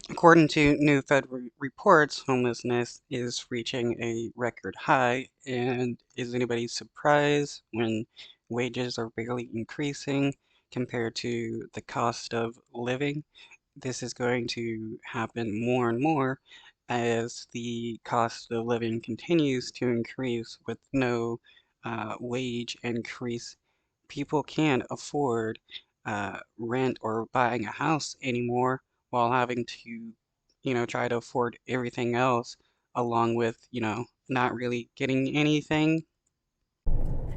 According to new federal reports, homelessness is reaching a record high. And is anybody surprised when wages are barely increasing compared to the cost of living? This is going to happen more and more as the cost of living continues to increase with no wage increase. People can't afford rent or buying a house anymore while having to, try to afford everything else along with, not really getting anything.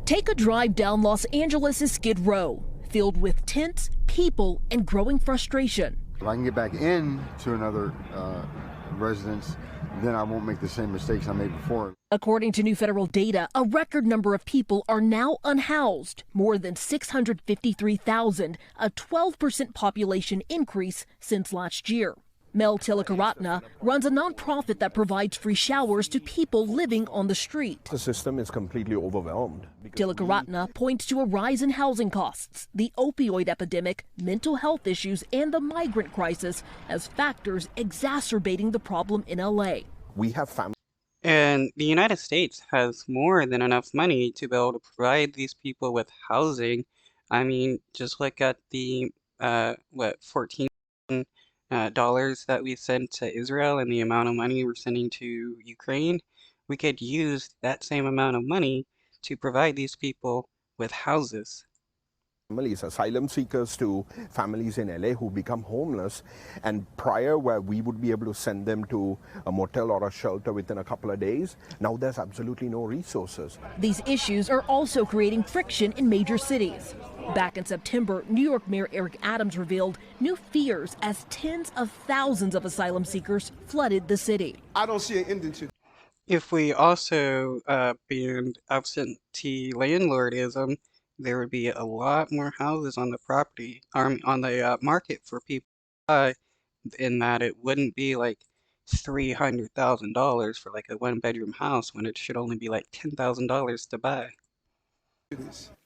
Take a drive down Los Angeles' Skid Row, filled with tents, people, and growing frustration. If I can get back in to another residence, then I won't make the same mistakes I made before. According to new federal data, a record number of people are now unhoused, more than 653,000, a 12% population increase since last year. Mel Tilakaratna runs a nonprofit that provides free showers to people living on the street. The system is completely overwhelmed. Tilakaratna points to a rise in housing costs, the opioid epidemic, mental health issues, and the migrant crisis as factors exacerbating the problem in LA. We have families. And the United States has more than enough money to be able to provide these people with housing. I mean, just look at the, 14 dollars that we sent to Israel and the amount of money we're sending to Ukraine. We could use that same amount of money to provide these people with houses. Families, asylum seekers, to families in LA who become homeless, and prior where we would be able to send them to a motel or a shelter within a couple of days, now there's absolutely no resources. These issues are also creating friction in major cities. Back in September, New York Mayor Eric Adams revealed new fears as tens of thousands of asylum seekers flooded the city. I don't see an ending to. If we also banned absentee landlordism, there would be a lot more houses on the property, on the market for people to buy, in that it wouldn't be like $300,000 for like a one-bedroom house when it should only be like $10,000 to buy.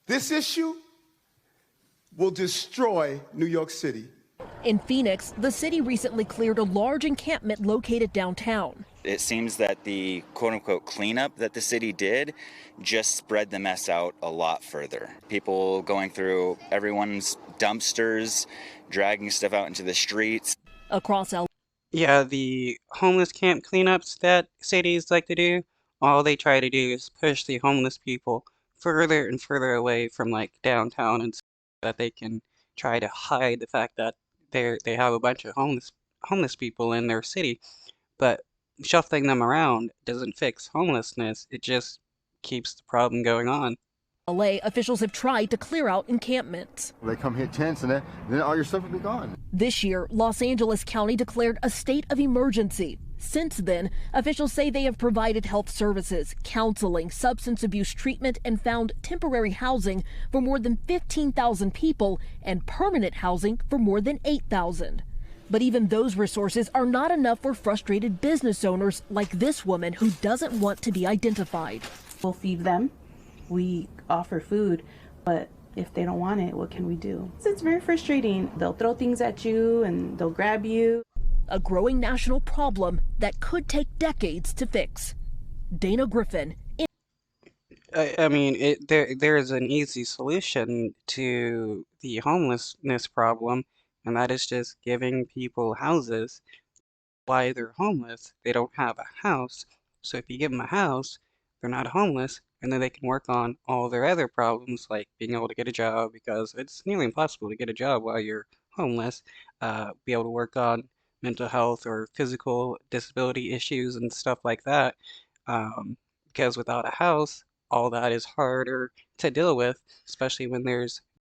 This issue will destroy New York City. In Phoenix, the city recently cleared a large encampment located downtown. It seems that the quote-unquote cleanup that the city did just spread the mess out a lot further. People going through everyone's dumpsters, dragging stuff out into the streets. Across LA. Yeah, the homeless camp cleanups that cities like to do, all they try to do is push the homeless people further and further away from like downtown, and so that they can try to hide the fact that they have a bunch of homeless people in their city. But shuffling them around doesn't fix homelessness, it just keeps the problem going on. LA officials have tried to clear out encampments. They come hit tents and then all your stuff will be gone. This year, Los Angeles County declared a state of emergency. Since then, officials say they have provided health services, counseling, substance abuse treatment, and found temporary housing for more than 15,000 people and permanent housing for more than 8,000. But even those resources are not enough for frustrated business owners like this woman who doesn't want to be identified. We'll feed them. We offer food, but if they don't want it, what can we do? It's very frustrating. They'll throw things at you and they'll grab you. A growing national problem that could take decades to fix. Dana Griffin. I mean, there is an easy solution to the homelessness problem, and that is just giving people houses. Why they're homeless, they don't have a house. So if you give them a house, they're not homeless, and then they can work on all their other problems, like being able to get a job, because it's nearly impossible to get a job while you're homeless. Be able to work on mental health or physical disability issues and stuff like that. Because without a house, all that is harder to deal with, especially when there's